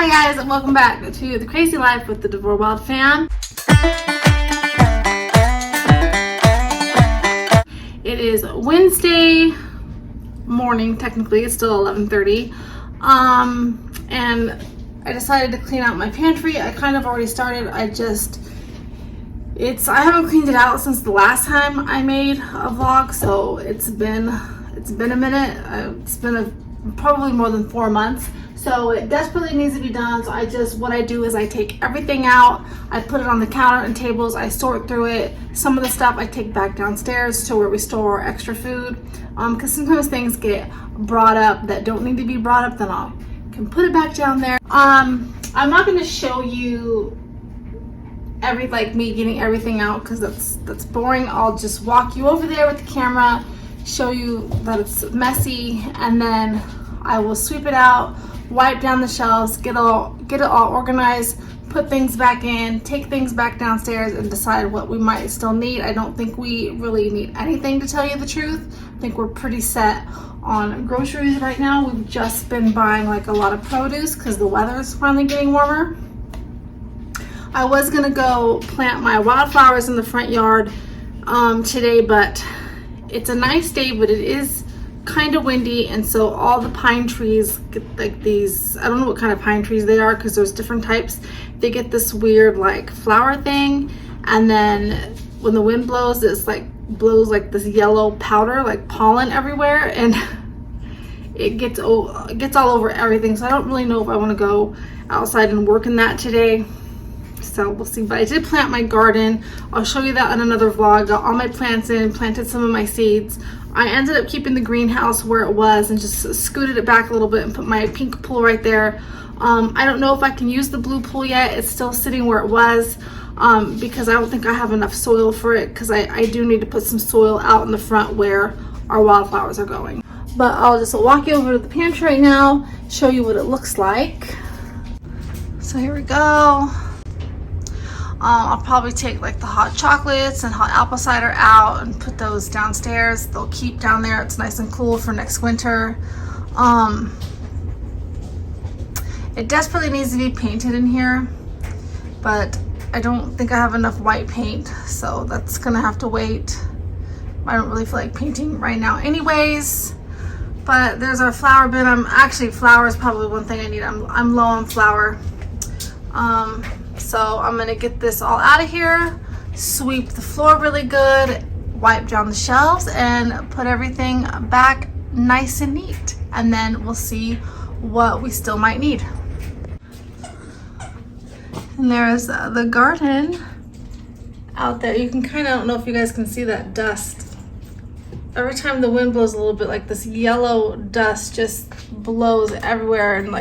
Hi guys, and welcome back to The Crazy Life with the DeVores Wild Fam. It is Wednesday morning, technically it's still 11:30, and I decided to clean out my pantry. I kind of already started. I haven't cleaned it out since the last time I made a vlog, so it's been a minute. It's been probably more than 4 months. So it desperately needs to be done. So what I do is I take everything out, I put it on the counter and tables, I sort through it. Some of the stuff I take back downstairs to where we store our extra food. Because sometimes things get brought up that don't need to be brought up, then I can put it back down there. I'm not going to show you me getting everything out because that's boring. I'll just walk you over there with the camera, show you that it's messy, and then I will sweep it out, wipe down the shelves, get it all organized, put things back in, take things back downstairs, and decide what we might still need. I don't think we really need anything, to tell you the truth. I think we're pretty set on groceries right now. We've just been buying a lot of produce because the weather is finally getting warmer. I was gonna go plant my wildflowers in the front yard today, but it's a nice day, but it is kind of windy, and so all the pine trees get these, I don't know what kind of pine trees they are because there's different types. They get this weird flower thing, and then when the wind blows, it's blows this yellow powder, pollen everywhere, and it gets all over everything. So I don't really know if I want to go outside and work in that today. So we'll see. But I did plant my garden. I'll show you that in another vlog. Got all my plants in, planted some of my seeds. I ended up keeping the greenhouse where it was and just scooted it back a little bit and put my pink pool right there. I don't know if I can use the blue pool yet. It's still sitting where it was because I don't think I have enough soil for it, because I do need to put some soil out in the front where our wildflowers are going. But I'll just walk you over to the pantry right now, show you what it looks like. So here we go. I'll probably take the hot chocolates and hot apple cider out and put those downstairs. They'll keep down there. It's nice and cool for next winter. It desperately needs to be painted in here, but I don't think I have enough white paint, so that's gonna have to wait. I don't really feel like painting right now anyways. But there's our flower bin. Flour is probably one thing I need. I'm low on flour. So I'm gonna get this all out of here, sweep the floor really good, wipe down the shelves, and put everything back nice and neat. And then we'll see what we still might need. And there's the garden out there. You can I don't know if you guys can see that dust. Every time the wind blows a little bit, this yellow dust just blows everywhere, and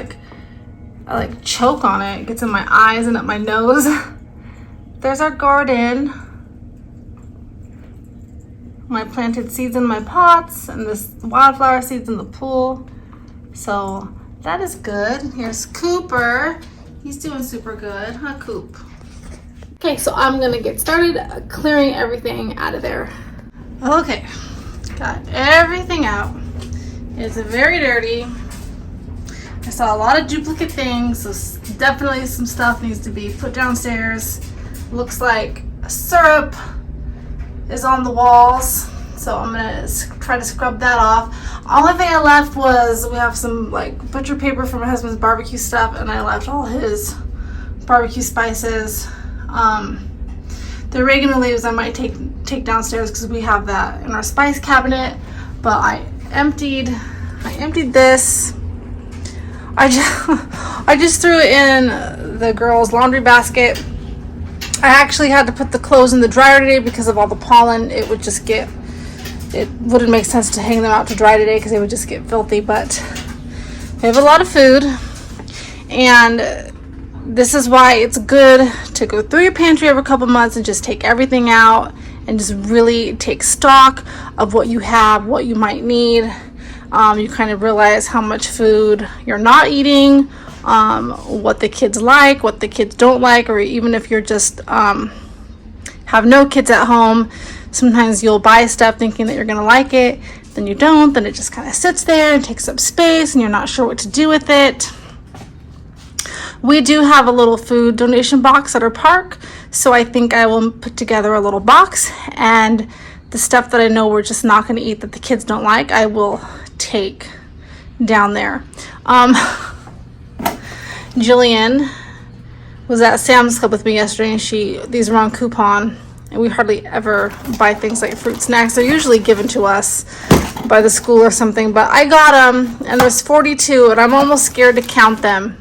I choke on it. It gets in my eyes and up my nose. There's our garden. My planted seeds in my pots, and this wildflower seeds in the pool. So that is good. Here's Cooper. He's doing super good, huh, Coop? Okay, so I'm gonna get started clearing everything out of there. Okay, got everything out. It's very dirty. I saw a lot of duplicate things, so definitely some stuff needs to be put downstairs. Looks like syrup is on the walls, so I'm gonna try to scrub that off. Only thing I left was, we have some butcher paper for my husband's barbecue stuff, and I left all his barbecue spices. The oregano leaves I might take downstairs because we have that in our spice cabinet. But I emptied this. I just threw it in the girls' laundry basket. I actually had to put the clothes in the dryer today because of all the pollen. It wouldn't make sense to hang them out to dry today because they would just get filthy. But we have a lot of food, and this is why it's good to go through your pantry every couple months and just take everything out and just really take stock of what you have, what you might need. You kind of realize how much food you're not eating, what the kids like, what the kids don't like, or even if you're just have no kids at home, sometimes you'll buy stuff thinking that you're gonna like it, then you don't, then it just kind of sits there and takes up space and you're not sure what to do with it. We do have a little food donation box at our park, so I think I will put together a little box, and the stuff that I know we're just not going to eat that the kids don't like, I will take down there. Jillian was at Sam's Club with me yesterday, and these were on coupon, and we hardly ever buy things like fruit snacks. They're usually given to us by the school or something, but I got them, and there's 42, and I'm almost scared to count them.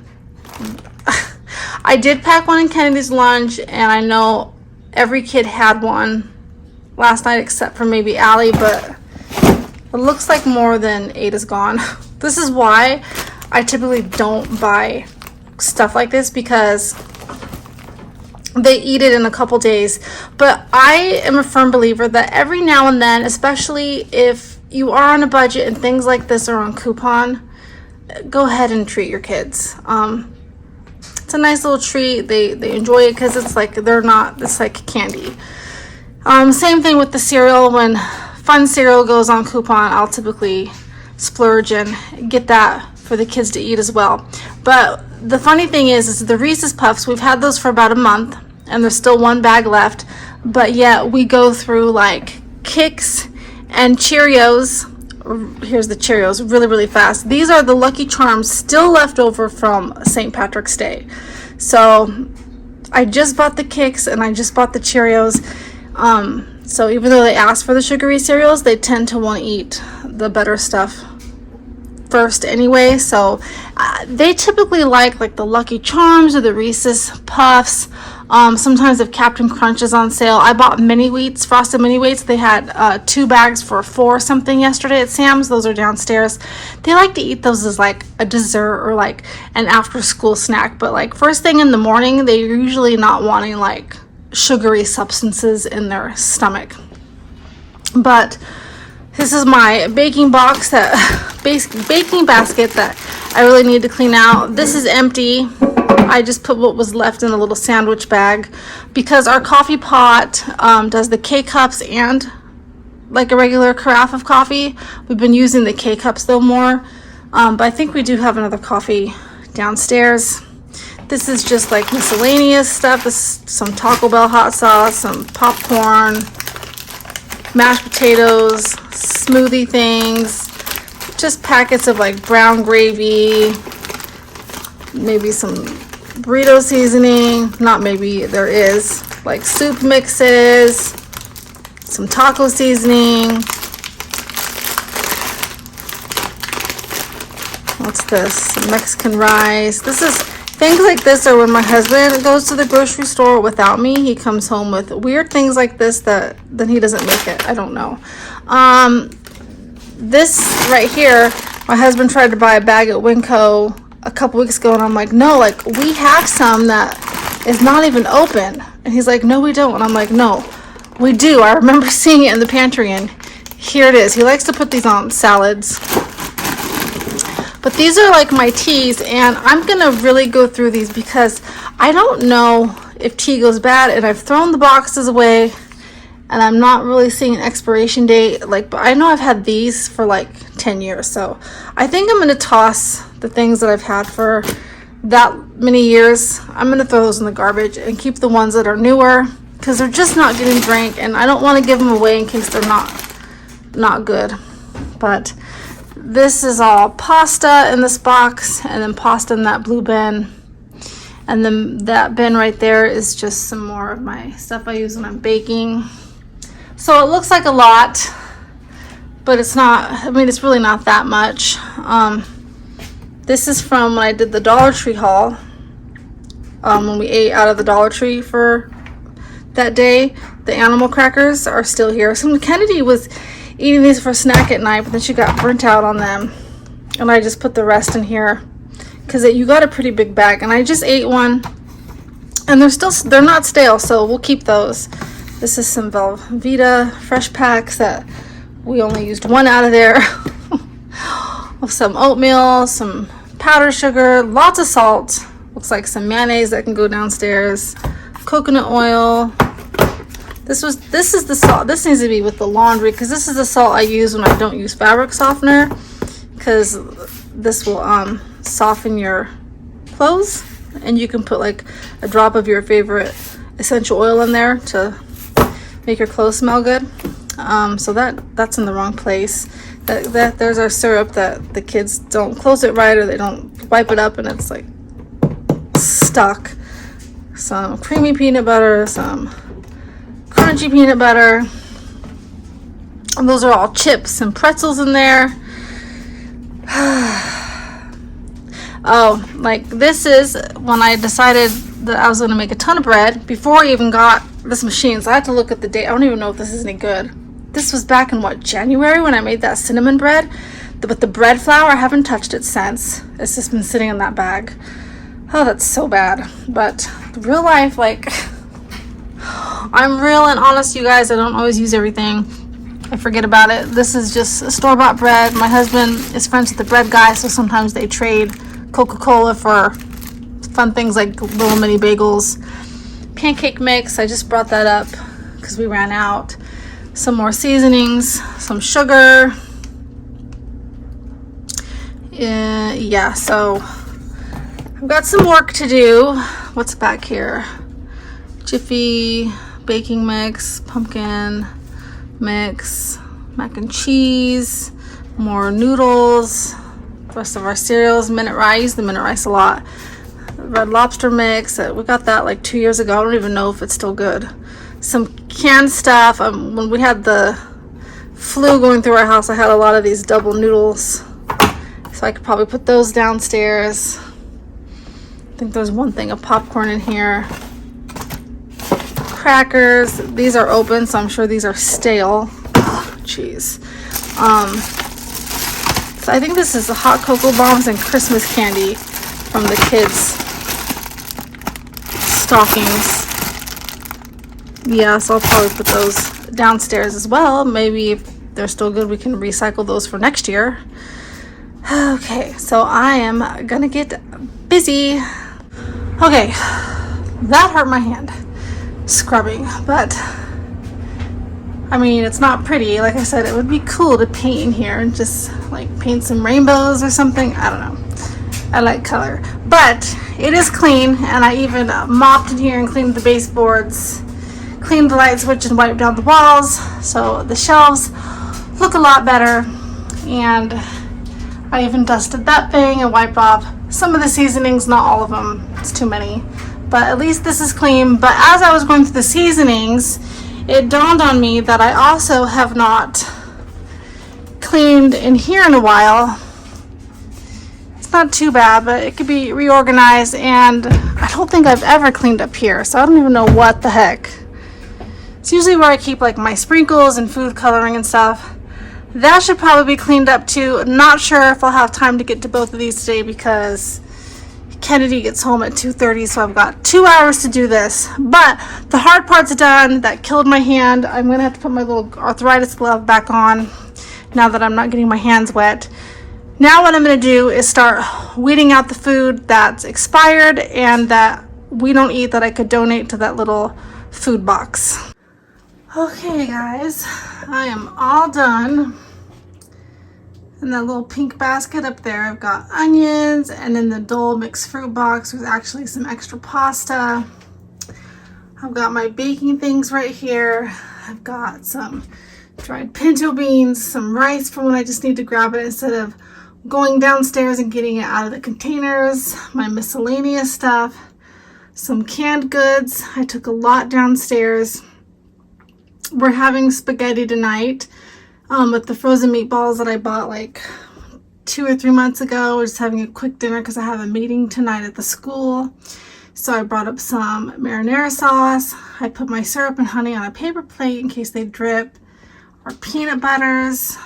I did pack one in Kennedy's lunch, and I know every kid had one last night except for maybe Allie, but it looks like more than 8 is gone. This is why I typically don't buy stuff like this, because they eat it in a couple days. But I am a firm believer that every now and then, especially if you are on a budget and things like this are on coupon, go ahead and treat your kids. It's a nice little treat. They enjoy it because it's like it's like candy. Same thing with the cereal. When Fun cereal goes on coupon, I'll typically splurge and get that for the kids to eat as well. But the funny thing is the Reese's Puffs, we've had those for about a month, and there's still one bag left, but yet we go through like Kix and Cheerios. Here's the Cheerios really, really fast. These are the Lucky Charms still left over from St. Patrick's Day. So I just bought the Kix and I just bought the Cheerios. So even though they ask for the sugary cereals, they tend to want to eat the better stuff first anyway. So they typically like the Lucky Charms or the Reese's Puffs. Sometimes if Captain Crunch is on sale, I bought mini wheats, frosted mini wheats. They had 2 bags for $4 something yesterday at Sam's. Those are downstairs. They like to eat those as like a dessert or like an after school snack, but like first thing in the morning, they're usually not wanting like sugary substances in their stomach. But this is my baking box, baking basket that I really need to clean out. This is empty. I just put what was left in a little sandwich bag because our coffee pot does the K-cups and like a regular carafe of coffee. We've been using the K-cups though more, but I think we do have another coffee downstairs. This is just like miscellaneous stuff. This is some Taco Bell hot sauce, some popcorn, mashed potatoes, smoothie things, just packets of like brown gravy, maybe some burrito seasoning, not maybe, there is, like soup mixes, some taco seasoning. What's this? Some Mexican rice. This is things like this are when my husband goes to the grocery store without me. He comes home with weird things like this that then he doesn't make it. I don't know. This right here, my husband tried to buy a bag at Winco a couple weeks ago, and I'm like, no, like we have some that is not even open. And he's like, no, we don't. And I'm like, no, we do. I remember seeing it in the pantry, and here it is. He likes to put these on salads. But these are like my teas, and I'm gonna really go through these because I don't know if tea goes bad, and I've thrown the boxes away, and I'm not really seeing an expiration date. Like, but I know I've had these for like 10 years, so I think I'm gonna toss the things that I've had for that many years. I'm gonna throw those in the garbage and keep the ones that are newer because they're just not getting drank, and I don't want to give them away in case they're not good. But this is all pasta in this box, and then pasta in that blue bin, and then that bin right there is just some more of my stuff I use when I'm baking. So it looks like a lot, but it's not. I mean, it's really not that much. This is from when I did the Dollar Tree haul, when we ate out of the Dollar Tree for that day. The animal crackers are still here. So Kennedy was eating these for a snack at night, but then she got burnt out on them, and I just put the rest in here because you got a pretty big bag, and I just ate one, and they're not stale, so we'll keep those. This is some Velveeta fresh packs that we only used one out of there. Some oatmeal, some powdered sugar, lots of salt, looks like some mayonnaise that can go downstairs, coconut oil. This is the salt. This needs to be with the laundry because this is the salt I use when I don't use fabric softener, because this will soften your clothes. and you can put like a drop of your favorite essential oil in there to make your clothes smell good. So that's in the wrong place. There's our syrup that the kids don't close it right, or they don't wipe it up and it's like stuck. Some creamy peanut butter, some crunchy peanut butter. And those are all chips and pretzels in there. Oh, like this is when I decided that I was going to make a ton of bread before I even got this machine. So I had to look at the date. I don't even know if this is any good. This was back in January when I made that cinnamon bread. But the bread flour, I haven't touched it since. It's just been sitting in that bag. Oh, that's so bad. But real life, like, I'm real and honest, you guys. I don't always use everything. I forget about it. This is just store-bought bread. My husband is friends with the bread guy, so sometimes they trade Coca-Cola for fun things like little mini bagels. Pancake mix, I just brought that up because we ran out. Some more seasonings, some sugar. Yeah, so I've got some work to do. What's back here? Jiffy, baking mix, pumpkin mix, mac and cheese, more noodles, the rest of our cereals, minute rice, the minute rice a lot. Red Lobster mix, we got that like 2 years ago. I don't even know if it's still good. Some canned stuff. When we had the flu going through our house, I had a lot of these double noodles, so I could probably put those downstairs. I think there's one thing of popcorn in here. Crackers, these are open, so I'm sure these are stale. Jeez. So I think this is the hot cocoa bombs and Christmas candy from the kids' stockings. Yeah, so I'll probably put those downstairs as well. Maybe if they're still good, we can recycle those for next year. Okay, so I am gonna get busy. Okay, that hurt my hand scrubbing, but I mean, it's not pretty. Like I said, it would be cool to paint in here and just like paint some rainbows or something. I don't know. I like color, but it is clean, and I even mopped in here and cleaned the baseboards, cleaned the light switch and wiped down the walls, so the shelves look a lot better. And I even dusted that thing and wiped off some of the seasonings, not all of them, it's too many, but at least this is clean. But as I was going through the seasonings, it dawned on me that I also have not cleaned in here in a while. It's not too bad, but it could be reorganized, and I don't think I've ever cleaned up here, so I don't even know what the heck. It's usually where I keep like my sprinkles and food coloring and stuff. That should probably be cleaned up too. Not sure if I'll have time to get to both of these today because Kennedy gets home at 2:30, so I've got 2 hours to do this. But the hard part's done. That killed my hand. I'm gonna have to put my little arthritis glove back on now that I'm not getting my hands wet. Now what I'm gonna do is start weeding out the food that's expired and that we don't eat, that I could donate to that little food box. Okay guys, I am all done. In that little pink basket up there, I've got onions, and in the Dole mixed fruit box, there's actually some extra pasta. I've got my baking things right here. I've got some dried pinto beans, some rice for when I just need to grab it instead of going downstairs and getting it out of the containers, my miscellaneous stuff, some canned goods. I took a lot downstairs. We're having spaghetti tonight. With the frozen meatballs that I bought like 2 or 3 months ago. We're just having a quick dinner because I have a meeting tonight at the school. So I brought up some marinara sauce. I put my syrup and honey on a paper plate in case they drip. Our peanut butters,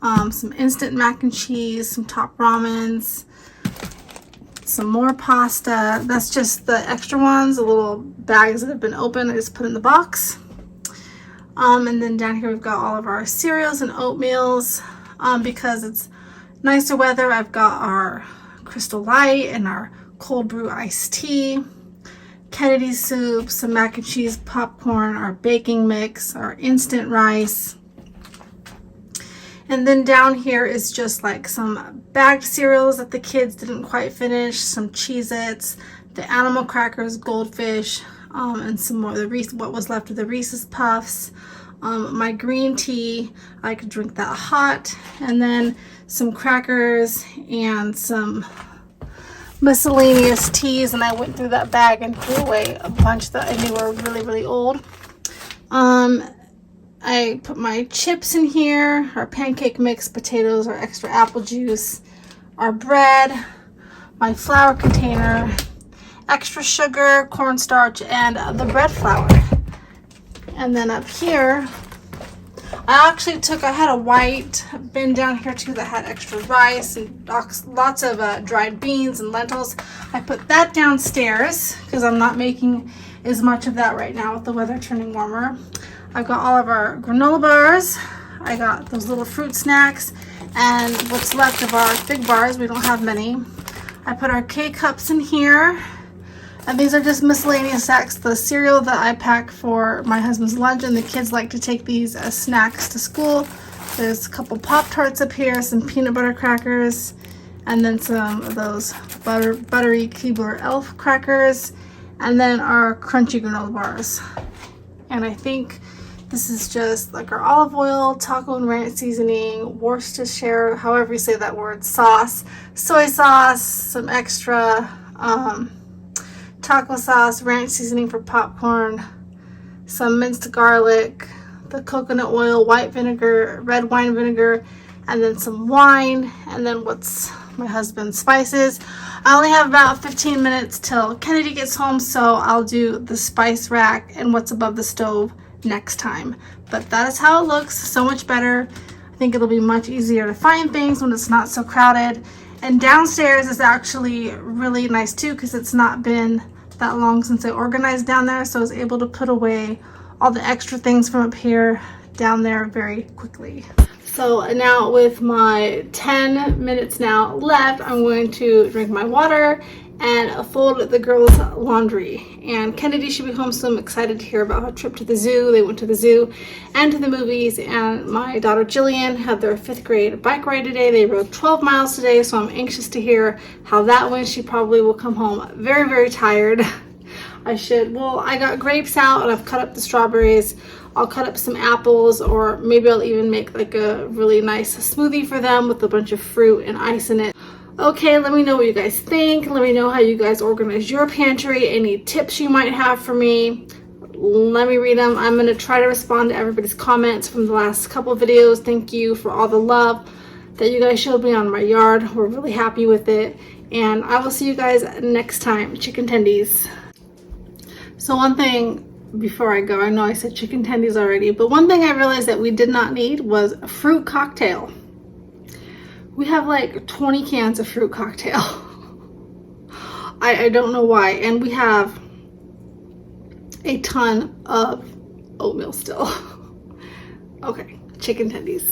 some instant mac and cheese, some top ramens, some more pasta. That's just the extra ones, the little bags that have been opened. I just put in the box. And then down here we've got all of our cereals and oatmeals. Because it's nicer weather, I've got our Crystal Light and our cold brew iced tea, Kennedy soup, some mac and cheese, popcorn, our baking mix, our instant rice. And then down here is just like some bagged cereals that the kids didn't quite finish, some Cheez-Its, the animal crackers, goldfish, and some more of the what was left of the Reese's Puffs. My green tea, I could drink that hot, and then some crackers and some miscellaneous teas, and I went through that bag and threw away a bunch that I knew were really, really old. I put my chips in here, our pancake mix, potatoes, our extra apple juice, our bread, my flour container, extra sugar, cornstarch, and the bread flour. And then up here, I had a white bin down here too that had extra rice and lots of dried beans and lentils. I put that downstairs because I'm not making as much of that right now with the weather turning warmer. I've got all of our granola bars. I got those little fruit snacks and what's left of our fig bars. We don't have many. I put our K-cups in here. And these are just miscellaneous snacks, the cereal that I pack for my husband's lunch, and the kids like to take these as snacks to school. There's a couple Pop-Tarts up here, some peanut butter crackers, and then some of those buttery Keebler Elf crackers, and then our crunchy granola bars. And I think this is just like our olive oil, taco and ranch seasoning, Worcestershire, however you say that word, sauce, soy sauce, some extra taco sauce, ranch seasoning for popcorn, some minced garlic, the coconut oil, white vinegar, red wine vinegar, and then some wine, and then what's my husband's spices. I only have about 15 minutes till Kennedy gets home, so I'll do the spice rack and what's above the stove next time. But that is how it looks, so much better. I think it'll be much easier to find things when it's not so crowded. And downstairs is actually really nice too because it's not been that long since I organized down there, so I was able to put away all the extra things from up here down there very quickly. So now with my 10 minutes now left, I'm going to drink my water and fold the girls' laundry. And Kennedy should be home, so I'm excited to hear about her trip to the zoo. They went to the zoo and to the movies, and my daughter Jillian had their 5th grade bike ride today. They rode 12 miles today, so I'm anxious to hear how that went. She probably will come home very, very tired. I got grapes out and I've cut up the strawberries. I'll cut up some apples, or maybe I'll even make like a really nice smoothie for them with a bunch of fruit and ice in it. Okay, let me know what you guys think. Let me know how you guys organize your pantry. Any tips you might have for me. Let me read them. I'm going to try to respond to everybody's comments from the last couple of videos. Thank you for all the love that you guys showed me on my yard. We're really happy with it. And I will see you guys next time. Chicken tendies. So one thing before I go, I know I said chicken tendies already, but one thing I realized that we did not need was a fruit cocktail. We have like 20 cans of fruit cocktail. I don't know why. And we have a ton of oatmeal still. Okay, chicken tendies.